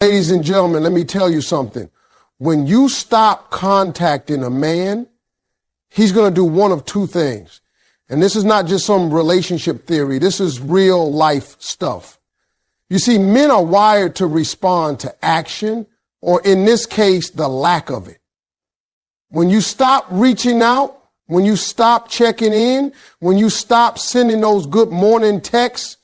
Ladies and gentlemen, let me tell you something. When you stop contacting a man, he's going to do one of two things. And this is not just some relationship theory. This is real life stuff. You see, men are wired to respond to action, or in this case, the lack of it. When you stop reaching out, when you stop checking in, when you stop sending those good morning texts,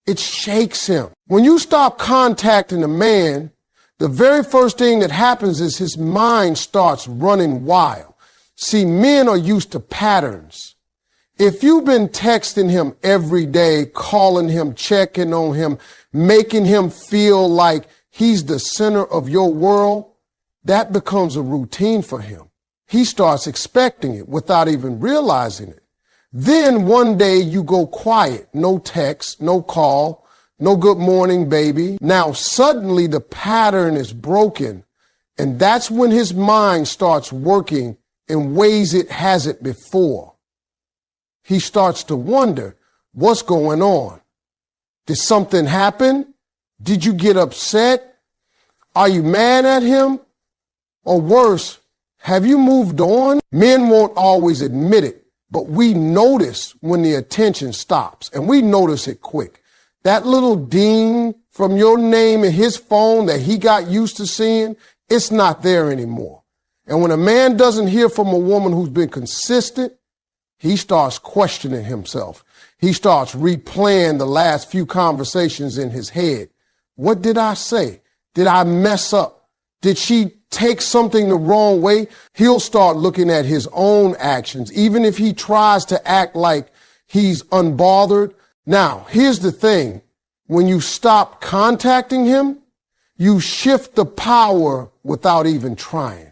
it shakes him. When you stop contacting a man, the very first thing that happens is his mind starts running wild. See, men are used to patterns. If you've been texting him every day, calling him, checking on him, making him feel like he's the center of your world, that becomes a routine for him. He starts expecting it without even realizing it. Then one day you go quiet, no text, no call, no good morning, baby. Now suddenly the pattern is broken, and that's when his mind starts working in ways it hasn't before. He starts to wonder, what's going on? Did something happen? Did you get upset? Are you mad at him? Or worse, have you moved on? Men won't always admit it, but we notice when the attention stops, and we notice it quick. That little ding from your name in his phone that he got used to seeing, it's not there anymore. And when a man doesn't hear from a woman who's been consistent, he starts questioning himself. He starts replaying the last few conversations in his head. What did I say? Did I mess up? Did she take something the wrong way? He'll start looking at his own actions, even if he tries to act like he's unbothered. Now, here's the thing. When you stop contacting him, you shift the power without even trying.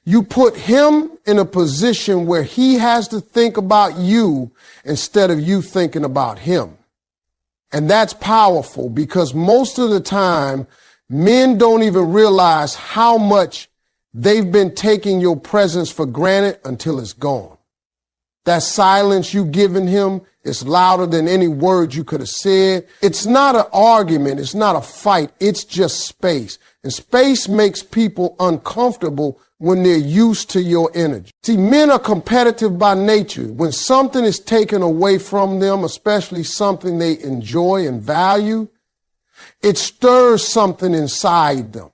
You put him in a position where he has to think about you instead of you thinking about him. And that's powerful because most of the time, men don't even realize how much they've been taking your presence for granted until it's gone. That silence you've given him is louder than any words you could have said. It's not an argument. It's not a fight. It's just space. And space makes people uncomfortable when they're used to your energy. See, men are competitive by nature. When something is taken away from them, especially something they enjoy and value, it stirs something inside them.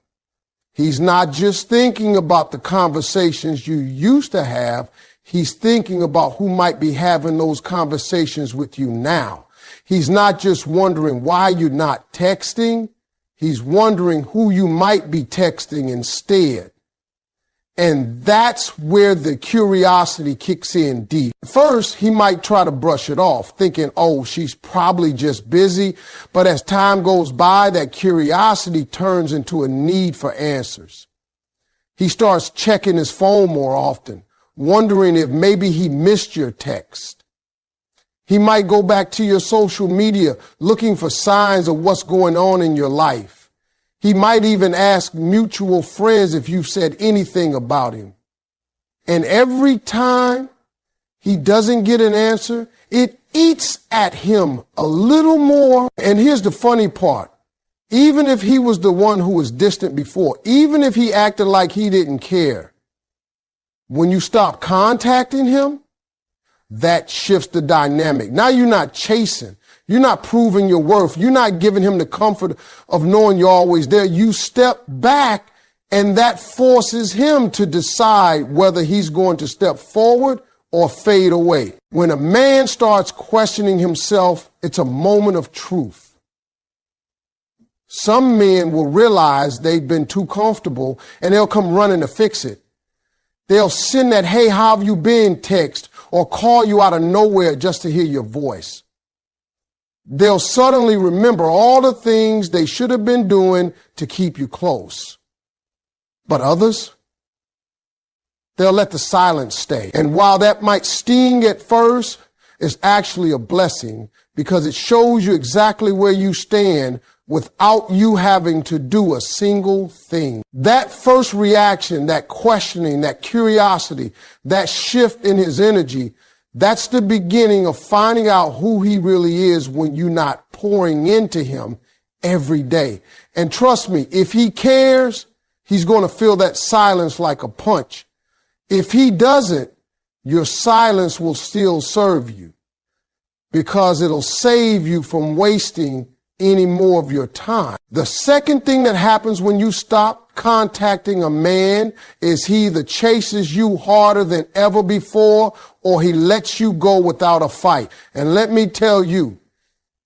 He's not just thinking about the conversations you used to have. He's thinking about who might be having those conversations with you now. He's not just wondering why you're not texting. He's wondering who you might be texting instead. And that's where the curiosity kicks in deep. First, he might try to brush it off, thinking, oh, she's probably just busy. But as time goes by, that curiosity turns into a need for answers. He starts checking his phone more often, wondering if maybe he missed your text. He might go back to your social media looking for signs of what's going on in your life. He might even ask mutual friends if you've said anything about him. And every time he doesn't get an answer, it eats at him a little more. And here's the funny part. Even if he was the one who was distant before, even if he acted like he didn't care, when you stop contacting him, that shifts the dynamic. Now you're not chasing. You're not proving your worth. You're not giving him the comfort of knowing you're always there. You step back, and that forces him to decide whether he's going to step forward or fade away. When a man starts questioning himself, it's a moment of truth. Some men will realize they've been too comfortable, and they'll come running to fix it. They'll send that, hey, how have you been text, or call you out of nowhere just to hear your voice. They'll suddenly remember all the things they should have been doing to keep you close. But others, they'll let the silence stay. And while that might sting at first, it's actually a blessing because it shows you exactly where you stand without you having to do a single thing. That first reaction, that questioning, that curiosity, that shift in his energy, that's the beginning of finding out who he really is when you're not pouring into him every day. And trust me, if he cares, he's going to feel that silence like a punch. If he doesn't, your silence will still serve you because it'll save you from wasting any more of your time. The second thing that happens when you stop contacting a man is he either chases you harder than ever before or he lets you go without a fight. And let me tell you,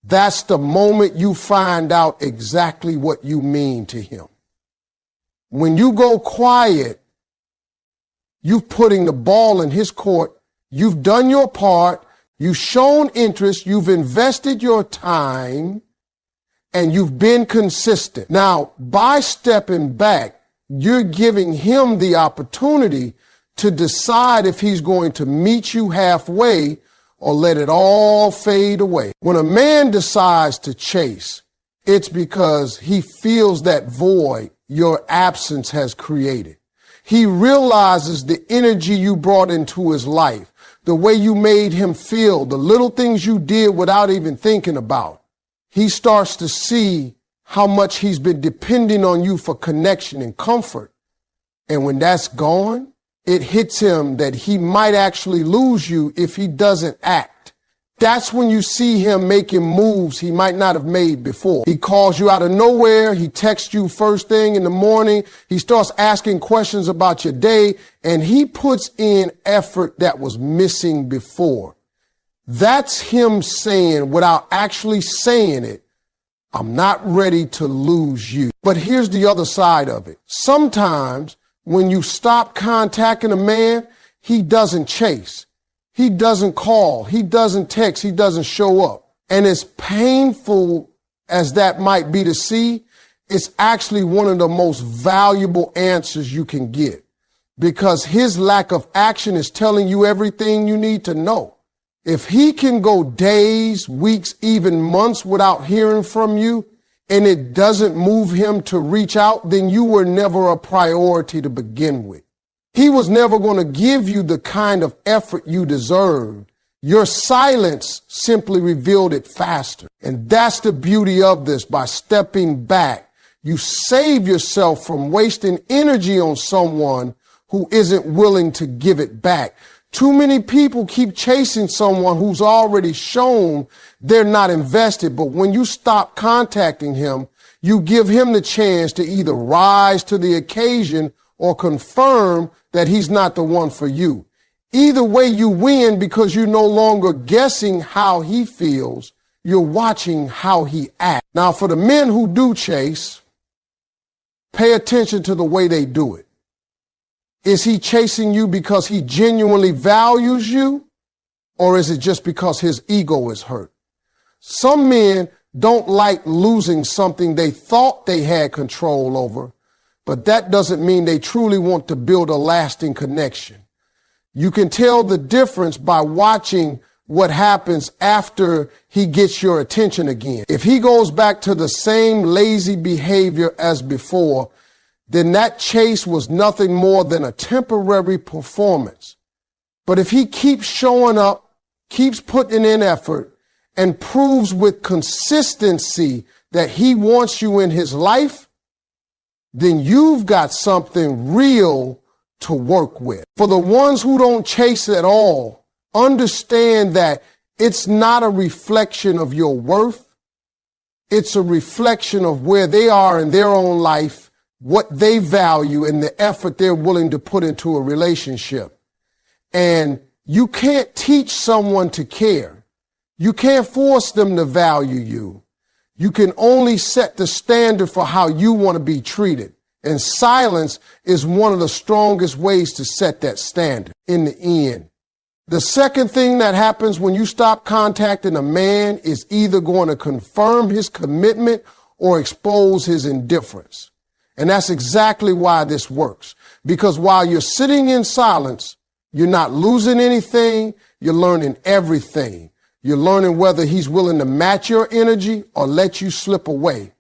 that's the moment you find out exactly what you mean to him. When you go quiet, you're putting the ball in his court. You've done your part. You've shown interest. You've invested your time. And you've been consistent. Now, by stepping back, you're giving him the opportunity to decide if he's going to meet you halfway or let it all fade away. When a man decides to chase, it's because he feels that void your absence has created. He realizes the energy you brought into his life, the way you made him feel, the little things you did without even thinking about. He starts to see how much he's been depending on you for connection and comfort. And when that's gone, it hits him that he might actually lose you if he doesn't act. That's when you see him making moves he might not have made before. He calls you out of nowhere. He texts you first thing in the morning. He starts asking questions about your day, and he puts in effort that was missing before. That's him saying, without actually saying it, I'm not ready to lose you. But here's the other side of it. Sometimes when you stop contacting a man, he doesn't chase. He doesn't call. He doesn't text. He doesn't show up. And as painful as that might be to see, it's actually one of the most valuable answers you can get because his lack of action is telling you everything you need to know. If he can go days, weeks, even months without hearing from you, and it doesn't move him to reach out, then you were never a priority to begin with. He was never going to give you the kind of effort you deserved. Your silence simply revealed it faster. And that's the beauty of this. By stepping back, you save yourself from wasting energy on someone who isn't willing to give it back. Too many people keep chasing someone who's already shown they're not invested. But when you stop contacting him, you give him the chance to either rise to the occasion or confirm that he's not the one for you. Either way, you win because you're no longer guessing how he feels. You're watching how he acts. Now, for the men who do chase, pay attention to the way they do it. Is he chasing you because he genuinely values you, or is it just because his ego is hurt? Some men don't like losing something they thought they had control over, but that doesn't mean they truly want to build a lasting connection. You can tell the difference by watching what happens after he gets your attention again. If he goes back to the same lazy behavior as before, then that chase was nothing more than a temporary performance. But if he keeps showing up, keeps putting in effort, and proves with consistency that he wants you in his life, then you've got something real to work with. For the ones who don't chase at all, understand that it's not a reflection of your worth. It's a reflection of where they are in their own life, what they value, and the effort they're willing to put into a relationship. And you can't teach someone to care. You can't force them to value you. You can only set the standard for how you want to be treated. And silence is one of the strongest ways to set that standard in the end. The second thing that happens when you stop contacting a man is either going to confirm his commitment or expose his indifference. And that's exactly why this works. Because while you're sitting in silence, you're not losing anything. You're learning everything. You're learning whether he's willing to match your energy or let you slip away.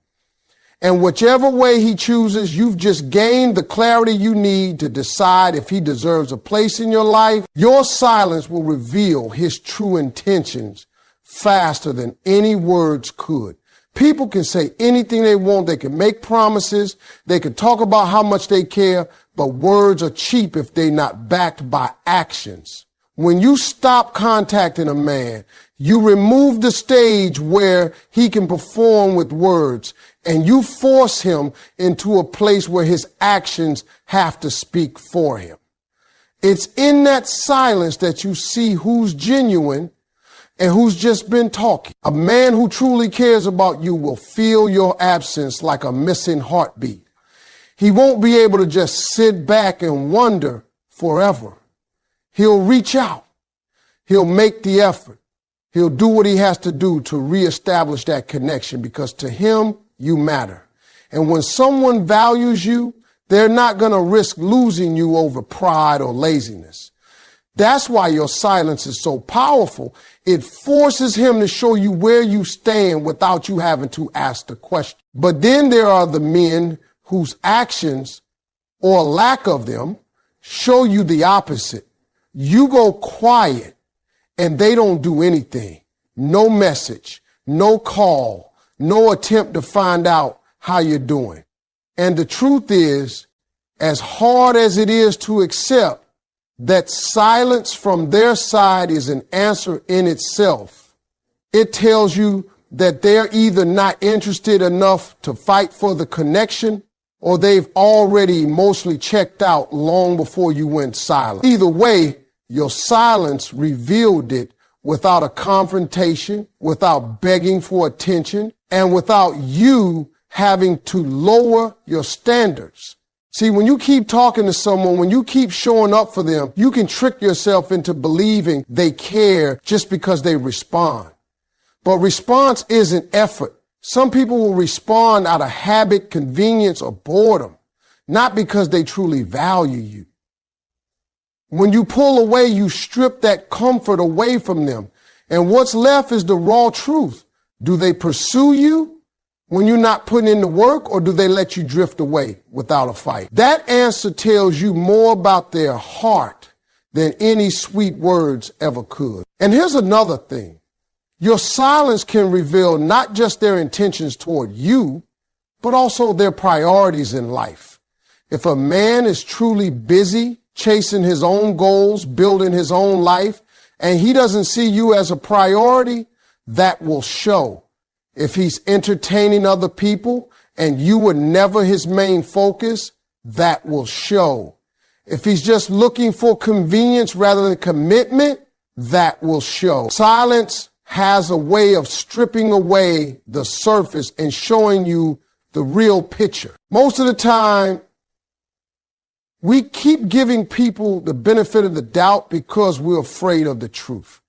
And whichever way he chooses, you've just gained the clarity you need to decide if he deserves a place in your life. Your silence will reveal his true intentions faster than any words could. People can say anything they want. They can make promises. They can talk about how much they care, but words are cheap if they're not backed by actions. When you stop contacting a man, you remove the stage where he can perform with words, and you force him into a place where his actions have to speak for him. It's in that silence that you see who's genuine and who's just been talking. A man who truly cares about you will feel your absence like a missing heartbeat. He won't be able to just sit back and wonder forever. He'll reach out. He'll make the effort. He'll do what he has to do to reestablish that connection, because to him, you matter. And when someone values you, they're not going to risk losing you over pride or laziness. That's why your silence is so powerful. It forces him to show you where you stand without you having to ask the question. But then there are the men whose actions or lack of them show you the opposite. You go quiet and they don't do anything. No message, no call, no attempt to find out how you're doing. And the truth is, as hard as it is to accept, that silence from their side is an answer in itself. It tells you that they're either not interested enough to fight for the connection, or they've already emotionally checked out long before you went silent. Either way, your silence revealed it without a confrontation, without begging for attention, and without you having to lower your standards. See, when you keep talking to someone, when you keep showing up for them, you can trick yourself into believing they care just because they respond. But response isn't effort. Some people will respond out of habit, convenience, or boredom, not because they truly value you. When you pull away, you strip that comfort away from them. And what's left is the raw truth. Do they pursue you when you're not putting in the work, or do they let you drift away without a fight? That answer tells you more about their heart than any sweet words ever could. And here's another thing. Your silence can reveal not just their intentions toward you, but also their priorities in life. If a man is truly busy chasing his own goals, building his own life, and he doesn't see you as a priority, that will show. If he's entertaining other people and you were never his main focus, that will show. If he's just looking for convenience rather than commitment, that will show. Silence has a way of stripping away the surface and showing you the real picture. Most of the time, we keep giving people the benefit of the doubt because we're afraid of the truth.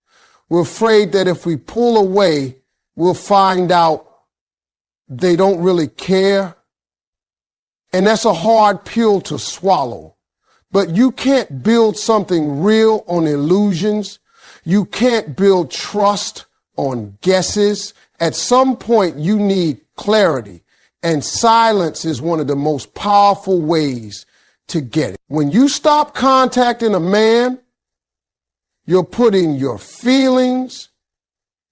We're afraid that if we pull away, we'll find out they don't really care. And that's a hard pill to swallow. But you can't build something real on illusions. You can't build trust on guesses. At some point, you need clarity. And silence is one of the most powerful ways to get it. When you stop contacting a man, you're putting your feelings,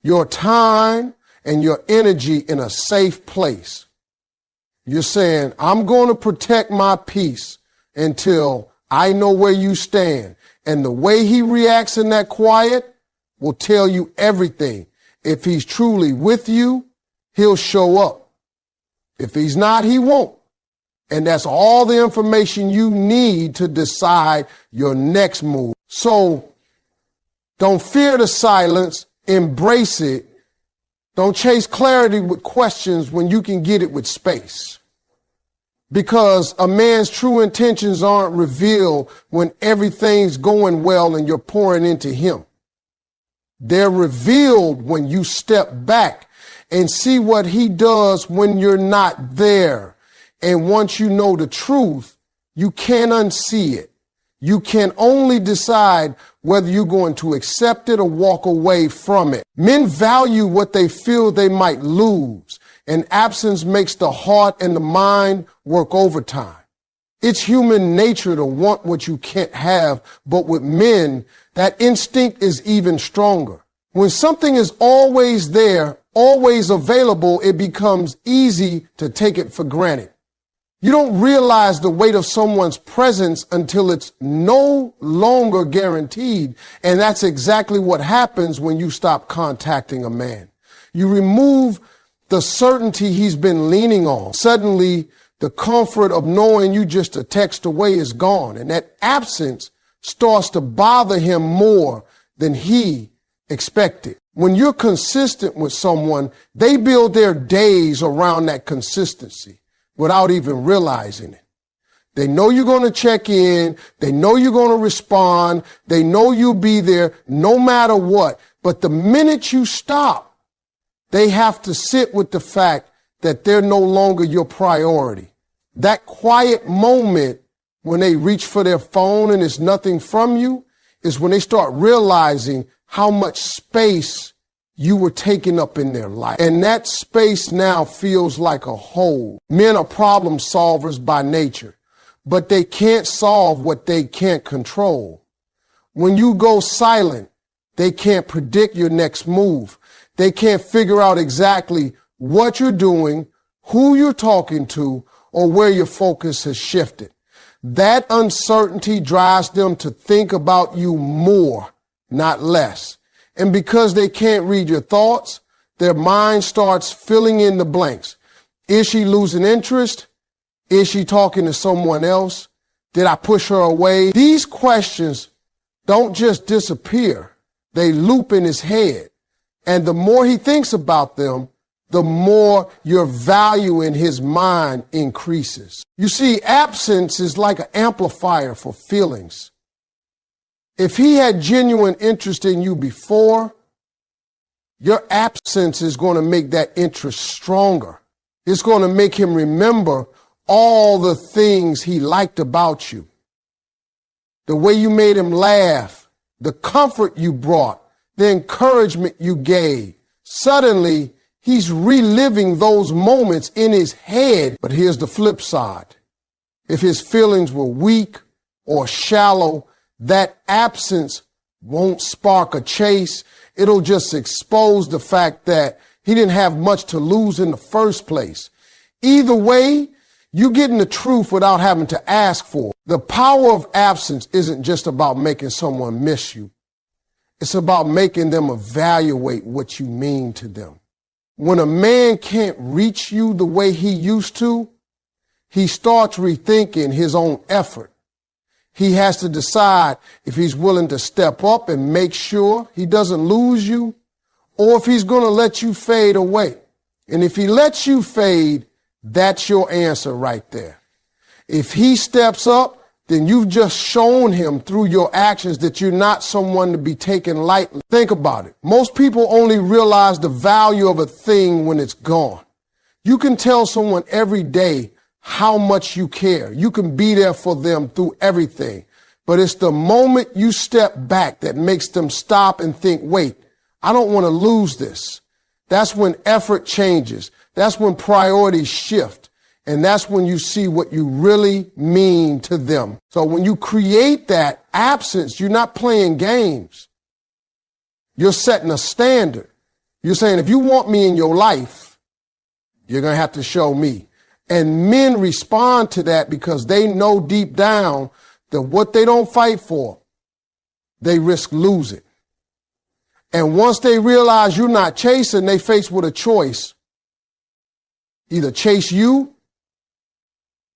your time, and your energy in a safe place. You're saying, I'm going to protect my peace until I know where you stand. And the way he reacts in that quiet will tell you everything. If he's truly with you, he'll show up. If he's not, he won't. And that's all the information you need to decide your next move. So don't fear the silence, embrace it. Don't chase clarity with questions when you can get it with space. Because a man's true intentions aren't revealed when everything's going well and you're pouring into him. They're revealed when you step back and see what he does when you're not there. And once you know the truth, you can't unsee it. You can only decide whether you're going to accept it or walk away from it. Men value what they feel they might lose, and absence makes the heart and the mind work overtime. It's human nature to want what you can't have, but with men, that instinct is even stronger. When something is always there, always available, it becomes easy to take it for granted. You don't realize the weight of someone's presence until it's no longer guaranteed. And that's exactly what happens when you stop contacting a man. You remove the certainty he's been leaning on. Suddenly, the comfort of knowing you just a text away is gone. And that absence starts to bother him more than he expected. When you're consistent with someone, they build their days around that consistency without even realizing it. They know you're going to check in. They know you're going to respond. They know you'll be there no matter what. But the minute you stop, they have to sit with the fact that they're no longer your priority. That quiet moment when they reach for their phone and it's nothing from you is when they start realizing how much space you were taking up in their life. And that space now feels like a hole. Men are problem solvers by nature, but they can't solve what they can't control. When you go silent, they can't predict your next move. They can't figure out exactly what you're doing, who you're talking to, or where your focus has shifted. That uncertainty drives them to think about you more, not less. And because they can't read your thoughts, their mind starts filling in the blanks. Is she losing interest? Is she talking to someone else? Did I push her away? These questions don't just disappear. They loop in his head. And the more he thinks about them, the more your value in his mind increases. You see, absence is like an amplifier for feelings. If he had genuine interest in you before, your absence is going to make that interest stronger. It's going to make him remember all the things he liked about you. The way you made him laugh, the comfort you brought, the encouragement you gave. Suddenly, he's reliving those moments in his head. But here's the flip side. If his feelings were weak or shallow, that absence won't spark a chase. It'll just expose the fact that he didn't have much to lose in the first place. Either way, you're getting the truth without having to ask for it. The power of absence isn't just about making someone miss you. It's about making them evaluate what you mean to them. When a man can't reach you the way he used to, he starts rethinking his own effort. He has to decide if he's willing to step up and make sure he doesn't lose you, or if he's going to let you fade away. And if he lets you fade, that's your answer right there. If he steps up, then you've just shown him through your actions that you're not someone to be taken lightly. Think about it. Most people only realize the value of a thing when it's gone. You can tell someone every day how much you care. You can be there for them through everything. But it's the moment you step back that makes them stop and think, wait, I don't want to lose this. That's when effort changes. That's when priorities shift. And that's when you see what you really mean to them. So when you create that absence, you're not playing games. You're setting a standard. You're saying, if you want me in your life, you're going to have to show me. And men respond to that because they know deep down that what they don't fight for, they risk losing. And once they realize you're not chasing, they face with a choice. Either chase you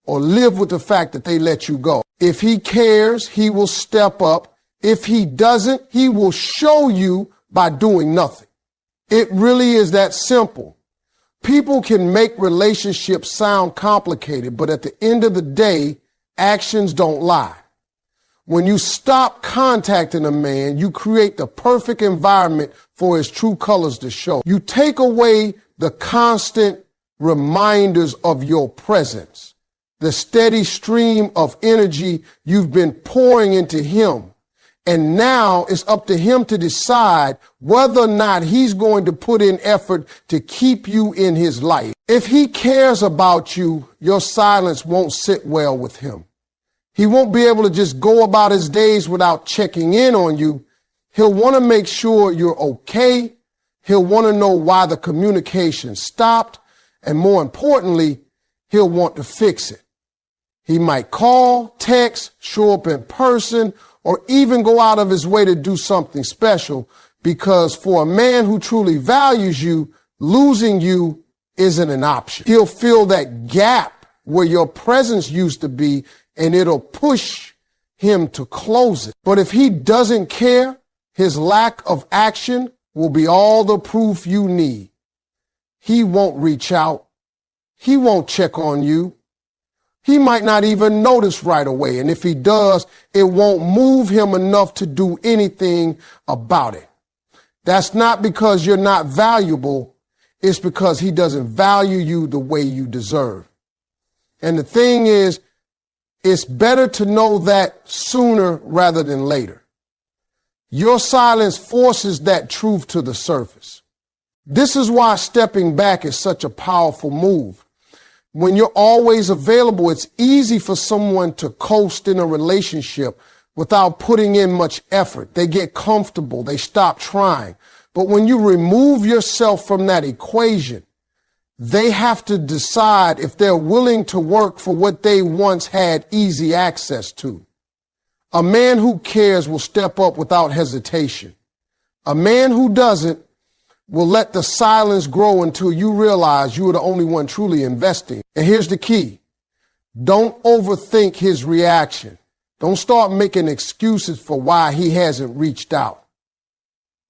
or live with the fact that they let you go. If he cares, he will step up. If he doesn't, he will show you by doing nothing. It really is that simple. People can make relationships sound complicated, but at the end of the day, actions don't lie. When you stop contacting a man, you create the perfect environment for his true colors to show. You take away the constant reminders of your presence, the steady stream of energy you've been pouring into him. And now it's up to him to decide whether or not he's going to put in effort to keep you in his life. If he cares about you, your silence won't sit well with him. He won't be able to just go about his days without checking in on you. He'll want to make sure you're okay, He'll want to know why the communication stopped, and more importantly, he'll want to fix it. He might call, text, show up in person, or even go out of his way to do something special, because for a man who truly values you, losing you isn't an option. He'll fill that gap where your presence used to be, and it'll push him to close it. But if he doesn't care, his lack of action will be all the proof you need. He won't reach out. He won't check on you. He might not even notice right away. And if he does, it won't move him enough to do anything about it. That's not because you're not valuable. It's because he doesn't value you the way you deserve. And the thing is, it's better to know that sooner rather than later. Your silence forces that truth to the surface. This is why stepping back is such a powerful move. When you're always available, it's easy for someone to coast in a relationship without putting in much effort. They get comfortable. They stop trying. But when you remove yourself from that equation, they have to decide if they're willing to work for what they once had easy access to. A man who cares will step up without hesitation. A man who doesn't will let the silence grow until you realize you are the only one truly investing. And here's the key. Don't overthink his reaction. Don't start making excuses for why he hasn't reached out.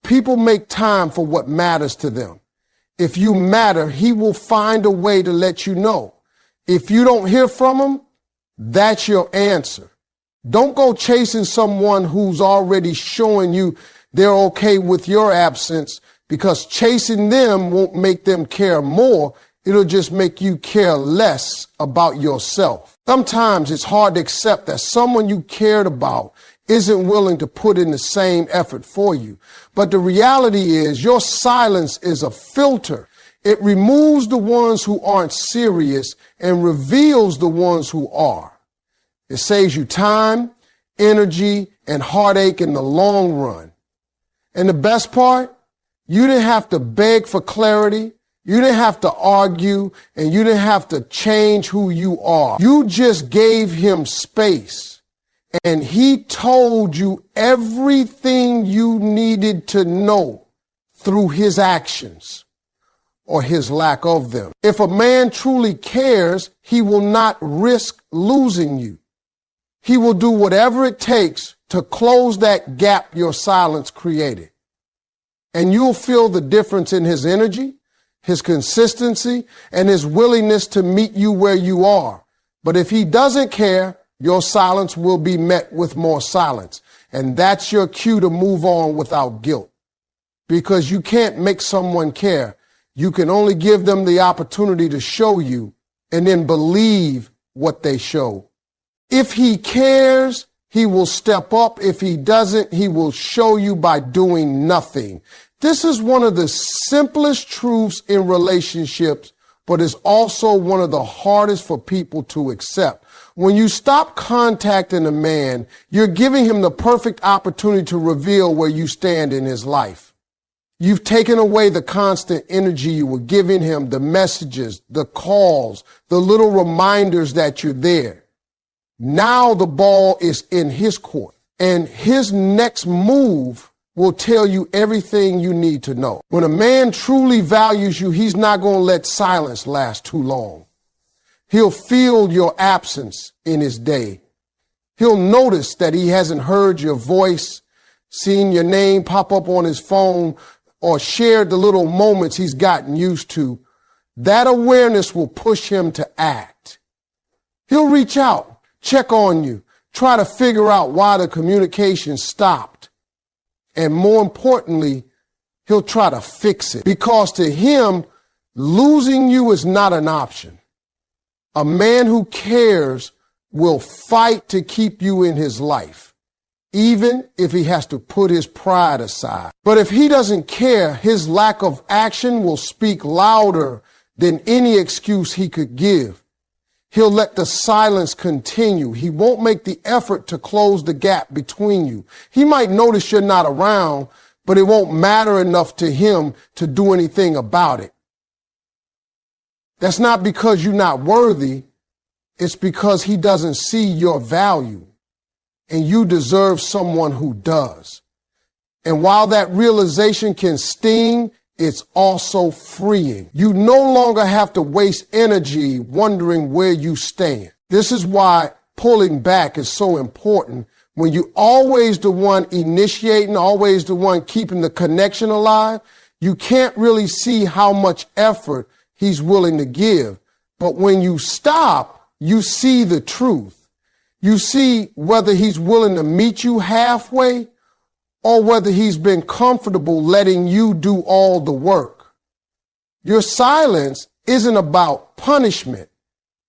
People make time for what matters to them. If you matter, he will find a way to let you know. If you don't hear from him, that's your answer. Don't go chasing someone who's already showing you they're okay with your absence, because chasing them won't make them care more. It'll just make you care less about yourself. Sometimes it's hard to accept that someone you cared about isn't willing to put in the same effort for you. But the reality is your silence is a filter. It removes the ones who aren't serious and reveals the ones who are. It saves you time, energy, and heartache in the long run. And the best part, you didn't have to beg for clarity. You didn't have to argue, and you didn't have to change who you are. You just gave him space, and he told you everything you needed to know through his actions or his lack of them. If a man truly cares, he will not risk losing you. He will do whatever it takes to close that gap your silence created. And you'll feel the difference in his energy, his consistency, and his willingness to meet you where you are. But if he doesn't care, your silence will be met with more silence. And that's your cue to move on without guilt. Because you can't make someone care. You can only give them the opportunity to show you and then believe what they show. If he cares, he will step up. If he doesn't, he will show you by doing nothing. This is one of the simplest truths in relationships, but it's also one of the hardest for people to accept. When you stop contacting a man, you're giving him the perfect opportunity to reveal where you stand in his life. You've taken away the constant energy you were giving him, the messages, the calls, the little reminders that you're there. Now the ball is in his court, and his next move will tell you everything you need to know. When a man truly values you, he's not going to let silence last too long. He'll feel your absence in his day. He'll notice that he hasn't heard your voice, seen your name pop up on his phone, or shared the little moments he's gotten used to. That awareness will push him to act. He'll reach out, check on you, try to figure out why the communication stopped. And more importantly, he'll try to fix it, because to him, losing you is not an option. A man who cares will fight to keep you in his life, even if he has to put his pride aside. But if he doesn't care, his lack of action will speak louder than any excuse he could give. He'll let the silence continue. He won't make the effort to close the gap between you. He might notice you're not around, but it won't matter enough to him to do anything about it. That's not because you're not worthy. It's because he doesn't see your value, and you deserve someone who does. And while that realization can sting, it's also freeing. You no longer have to waste energy wondering where you stand. This is why pulling back is so important. When you're always the one initiating, always the one keeping the connection alive, you can't really see how much effort he's willing to give. But when you stop, you see the truth. You see whether he's willing to meet you halfway or whether he's been comfortable letting you do all the work. Your silence isn't about punishment.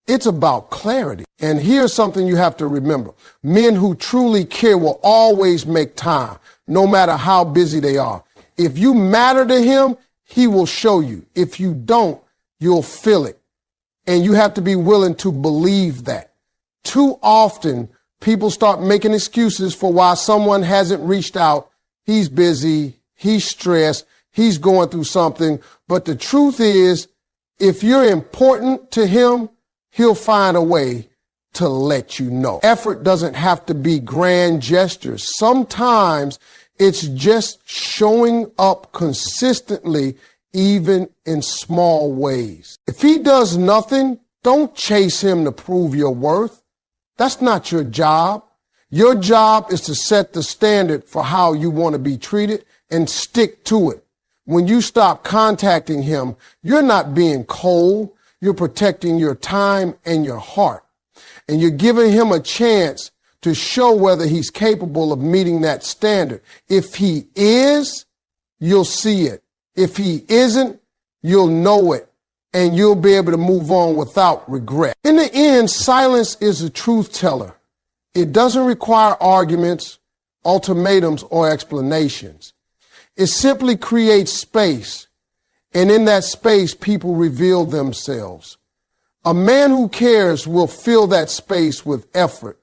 It's about clarity. And here's something you have to remember. Men who truly care will always make time, no matter how busy they are. If you matter to him, he will show you. If you don't, you'll feel it. And you have to be willing to believe that. Too often, people start making excuses for why someone hasn't reached out. He's busy, he's stressed, he's going through something. But the truth is, if you're important to him, he'll find a way to let you know. Effort doesn't have to be grand gestures. Sometimes it's just showing up consistently, even in small ways. If he does nothing, don't chase him to prove your worth. That's not your job. Your job is to set the standard for how you want to be treated and stick to it. When you stop contacting him, you're not being cold. You're protecting your time and your heart. And you're giving him a chance to show whether he's capable of meeting that standard. If he is, you'll see it. If he isn't, you'll know it, and you'll be able to move on without regret. In the end, silence is a truth teller. It doesn't require arguments, ultimatums, or explanations. It simply creates space, and in that space, people reveal themselves. A man who cares will fill that space with effort.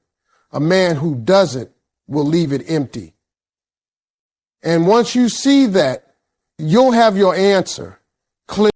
A man who doesn't will leave it empty. And once you see that, you'll have your answer clear.